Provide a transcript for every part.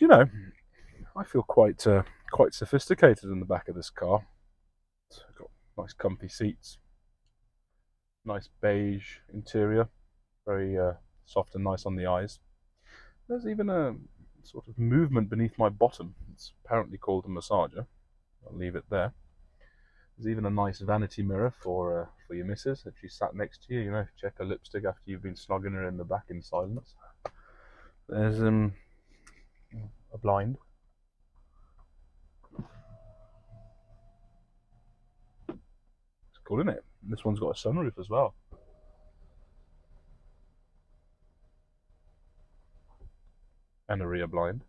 you know, I feel quite sophisticated in the back of this car. It's got nice comfy seats, nice beige interior, very soft and nice on the eyes. There's even a sort of movement beneath my bottom. It's apparently called a massager. I'll leave it there. There's even a nice vanity mirror for your missus if she's sat next to you. You know, check her lipstick after you've been snogging her in the back in silence. There's a blind. It's cool, isn't it? This one's got a sunroof as well. And a rear blind.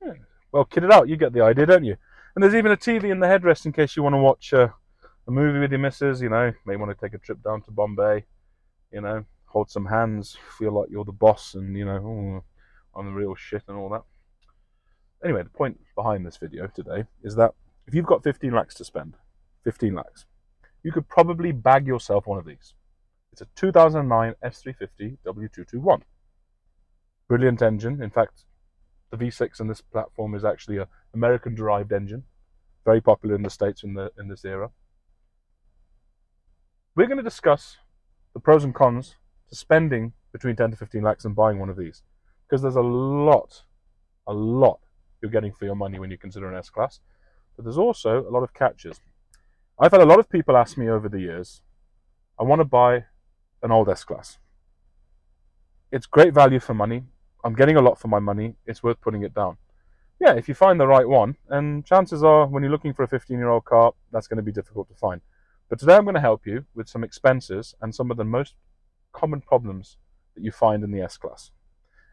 Yeah. Well, kitted out, you get the idea, don't you? And there's even a TV in the headrest in case you want to watch a movie with your missus, you know, may want to take a trip down to Bombay, you know, hold some hands, feel like you're the boss and, you know, oh, I'm the real shit and all that. Anyway, the point behind this video today is that if you've got 15 lakhs to spend, 15 lakhs, you could probably bag yourself one of these. It's a 2009 S350 W221. Brilliant engine. In fact, the V6 in this platform is actually an American-derived engine, very popular in the States in this era. We're going to discuss the pros and cons to spending between 10 to 15 lakhs and buying one of these, because there's a lot you're getting for your money when you consider an S-Class, but there's also a lot of catches. I've had a lot of people ask me over the years, I want to buy an old S-Class. It's great value for money. I'm getting a lot for my money. It's worth putting it down. Yeah, if you find the right one, and chances are when you're looking for a 15-year-old car, that's going to be difficult to find. But today I'm going to help you with some expenses and some of the most common problems that you find in the S-Class.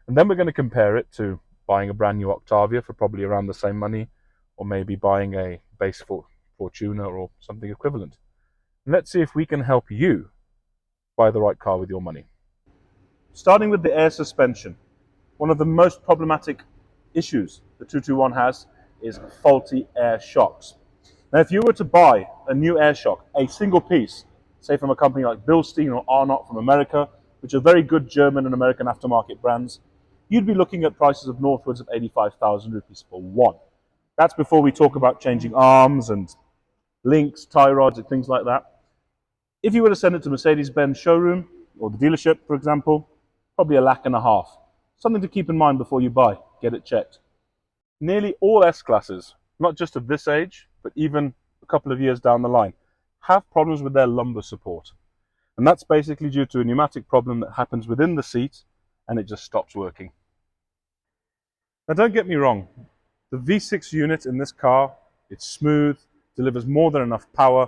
And then we're going to compare it to buying a brand new Octavia for probably around the same money, or maybe buying a base Fortuner or something equivalent. And let's see if we can help you buy the right car with your money. Starting with the air suspension. One of the most problematic issues the 221 has is faulty air shocks. Now, if you were to buy a new air shock, a single piece, say from a company like Bilstein or Arnott from America, which are very good German and American aftermarket brands, you'd be looking at prices of northwards of 85,000 rupees for one. That's before we talk about changing arms and links, tie rods, and things like that. If you were to send it to Mercedes-Benz showroom or the dealership, for example, probably £1.5 lakh. Something to keep in mind before you buy. Get it checked. Nearly all S-Classes, not just of this age, but even a couple of years down the line, have problems with their lumbar support. And that's basically due to a pneumatic problem that happens within the seat and it just stops working. Now, don't get me wrong. The V6 unit in this car, it's smooth, delivers more than enough power,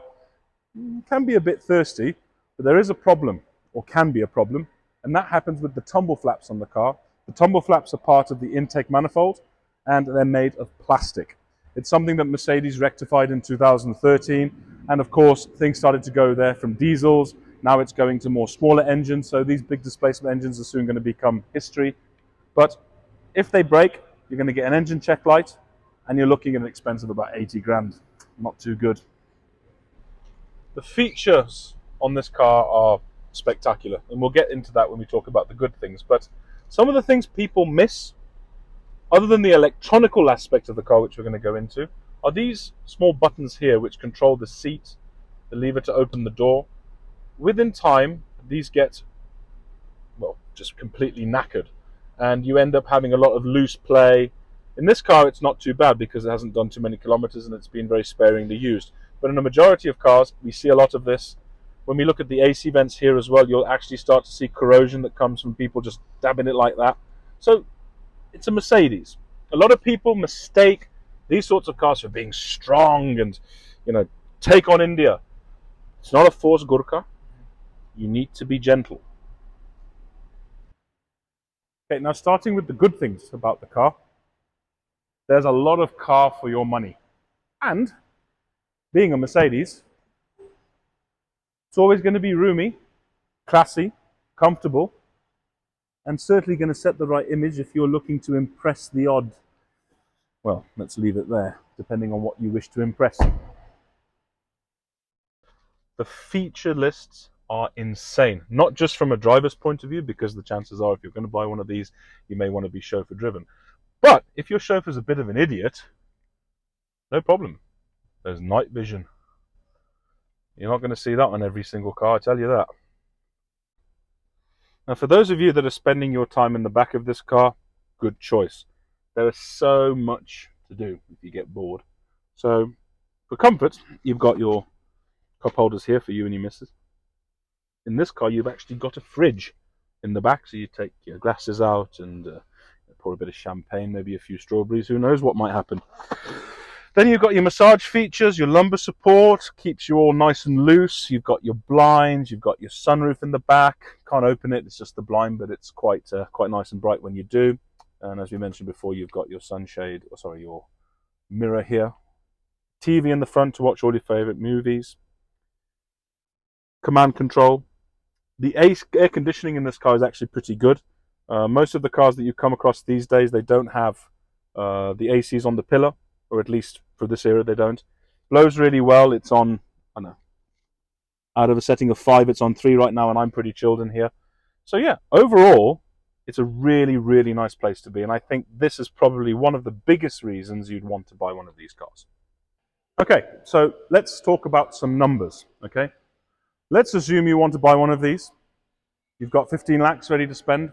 can be a bit thirsty, but there is a problem, or can be a problem, and that happens with the tumble flaps on the car. The tumble flaps are part of the intake manifold, and they're made of plastic. It's something that Mercedes rectified in 2013, and of course, things started to go there from diesels. Now it's going to more smaller engines, so these big displacement engines are soon going to become history. But if they break, you're going to get an engine check light, and you're looking at an expense of about 80 grand. Not too good. The features on this car are spectacular, and we'll get into that when we talk about the good things. But some of the things people miss, other than the electronical aspect of the car, which we're going to go into, are these small buttons here which control the seat, the lever to open the door. Within time, these get, well, just completely knackered, and you end up having a lot of loose play. In this car, it's not too bad because it hasn't done too many kilometers and it's been very sparingly used. But in a majority of cars, we see a lot of this. When we look at the AC vents here as well, you'll actually start to see corrosion that comes from people just dabbing it like that. So it's a Mercedes. A lot of people mistake these sorts of cars for being strong and, you know, take on India. It's not a Force Gurkha. You need to be gentle. Okay, now starting with the good things about the car. There's a lot of car for your money. And being a Mercedes, it's always going to be roomy, classy, comfortable, and certainly going to set the right image if you're looking to impress the odd. Well, let's leave it there, depending on what you wish to impress. The feature lists are insane. Not just from a driver's point of view, because the chances are if you're going to buy one of these, you may want to be chauffeur driven. But if your chauffeur's a bit of an idiot, no problem. There's night vision. You're not going to see that on every single car, I tell you that. Now, for those of you that are spending your time in the back of this car, good choice. There is so much to do if you get bored. So, for comfort, you've got your cup holders here for you and your missus. In this car, you've actually got a fridge in the back, so you take your glasses out and pour a bit of champagne, maybe a few strawberries, who knows what might happen. Then you've got your massage features, your lumbar support, keeps you all nice and loose. You've got your blinds, you've got your sunroof in the back. Can't open it, it's just the blind, but it's quite nice and bright when you do. And as we mentioned before, you've got your sunshade, your mirror here. TV in the front to watch all your favorite movies. Command control. The air conditioning in this car is actually pretty good. Most of the cars that you come across these days, they don't have the ACs on the pillar, or at least for this era they don't. Blows really well. It's on, I don't know, out of a setting of 5, it's on 3 right now, and I'm pretty chilled in here. So yeah, overall, it's a really, really nice place to be, and I think this is probably one of the biggest reasons you'd want to buy one of these cars. Okay, so let's talk about some numbers, okay? Let's assume you want to buy one of these. You've got 15 lakhs ready to spend,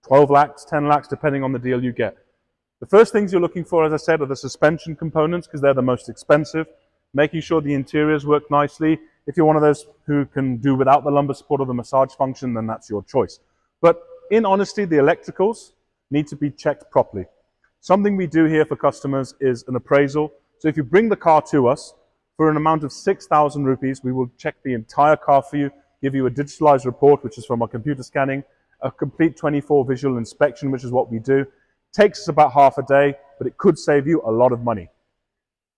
12 lakhs, 10 lakhs, depending on the deal you get. The first things you're looking for, as I said, are the suspension components, because they're the most expensive. Making sure the interiors work nicely. If you're one of those who can do without the lumbar support or the massage function, then that's your choice. But in honesty, the electricals need to be checked properly. Something we do here for customers is an appraisal. So if you bring the car to us, for an amount of 6,000 rupees, we will check the entire car for you, give you a digitalized report, which is from our computer scanning, a complete 24 visual inspection, which is what we do. Takes us about half a day, but it could save you a lot of money.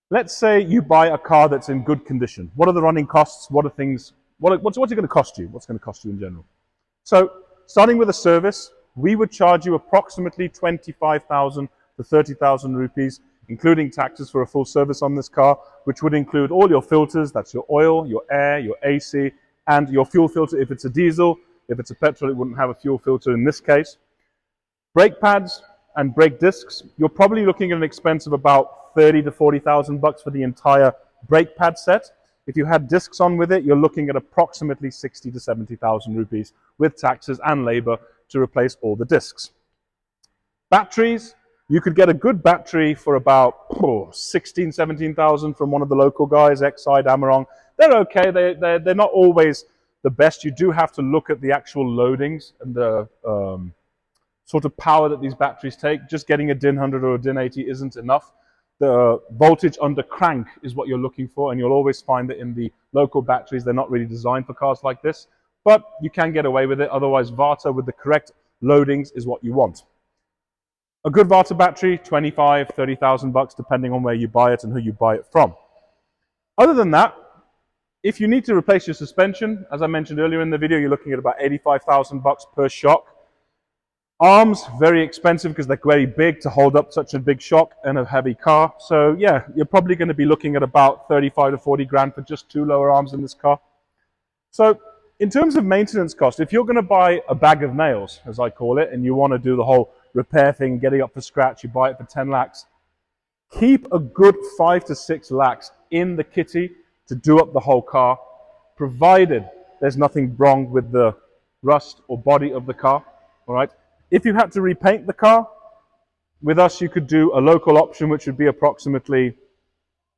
Let's say you buy a car that's in good condition. What are the running costs? What's it going to cost you? What's it going to cost you in general? So, starting with a service, we would charge you approximately 25,000 to 30,000 rupees, including taxes for a full service on this car, which would include all your filters, that's your oil, your air, your AC, and your fuel filter if it's a diesel. If it's a petrol, it wouldn't have a fuel filter in this case. Brake pads and brake discs, you're probably looking at an expense of about 30 to 40,000 bucks for the entire brake pad set. If you had discs on with it, you're looking at approximately 60 to 70,000 rupees with taxes and labor to replace all the discs. Batteries, you could get a good battery for about 16, 17,000 from one of the local guys, Exide, Amarong. They're okay. They're not always the best. You do have to look at the actual loadings and the sort of power that these batteries take. Just getting a DIN 100 or a DIN 80 isn't enough. The voltage under crank is what you're looking for, and you'll always find that in the local batteries, they're not really designed for cars like this, but you can get away with it. Otherwise, Varta with the correct loadings is what you want. A good Varta battery, 25, 30,000 bucks, depending on where you buy it and who you buy it from. Other than that, if you need to replace your suspension, as I mentioned earlier in the video, you're looking at about 85,000 bucks per shock. Arms, very expensive because they're very big to hold up such a big shock and a heavy car. So yeah, you're probably going to be looking at about 35 to 40 grand for just 2 lower arms in this car. So in terms of maintenance cost, if you're going to buy a bag of nails, as I call it, and you want to do the whole repair thing, getting up for scratch, you buy it for 10 lakhs, keep a good 5 to 6 lakhs in the kitty to do up the whole car, provided there's nothing wrong with the rust or body of the car, all right? If you had to repaint the car, with us you could do a local option, which would be approximately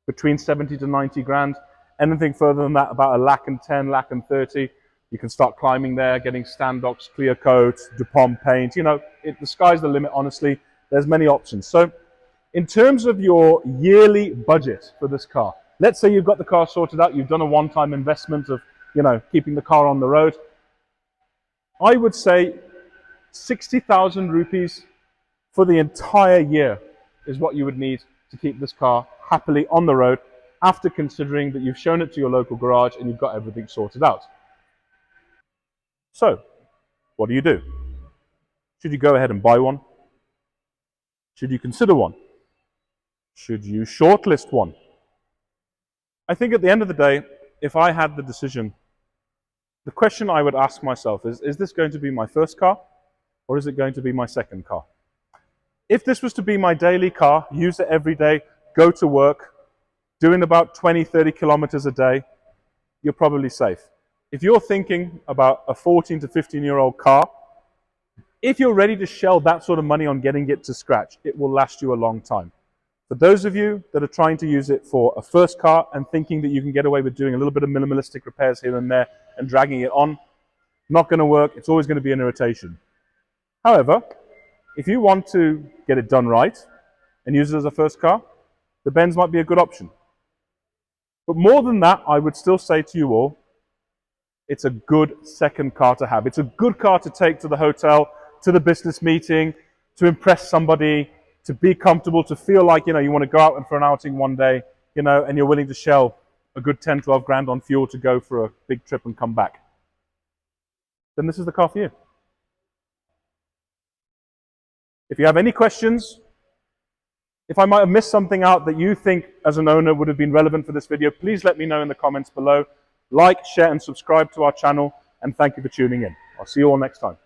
between 70 to 90 grand. Anything further than that, about a lakh and 10, lakh and 30. You can start climbing there, getting Standox, clear coat, Dupont paint. You know, the sky's the limit, honestly. There's many options. So in terms of your yearly budget for this car, let's say you've got the car sorted out, you've done a one-time investment of, you know, keeping the car on the road. I would say 60,000 rupees for the entire year is what you would need to keep this car happily on the road, after considering that you've shown it to your local garage and you've got everything sorted out. So, what do you do? Should you go ahead and buy one? Should you consider one? Should you shortlist one? I think at the end of the day, if I had the decision The question I would ask myself is this going to be my first car or is it going to be my second car? If this was to be my daily car, use it every day, go to work, doing about 20, 30 kilometers a day, you're probably safe. If you're thinking about a 14 to 15-year-old car, if you're ready to shell that sort of money on getting it to scratch, it will last you a long time. For those of you that are trying to use it for a first car and thinking that you can get away with doing a little bit of minimalistic repairs here and there and dragging it on, not going to work. It's always going to be an irritation. However, if you want to get it done right and use it as a first car, the Benz might be a good option. But more than that, I would still say to you all, it's a good second car to have. It's a good car to take to the hotel, to the business meeting, to impress somebody, to be comfortable, to feel like, you want to go out and for an outing one day, and you're willing to shell a good 10, 12 grand on fuel to go for a big trip and come back. Then this is the car for you. If you have any questions, if I might have missed something out that you think as an owner would have been relevant for this video, please let me know in the comments below. Like, share, and subscribe to our channel, and thank you for tuning in. I'll see you all next time.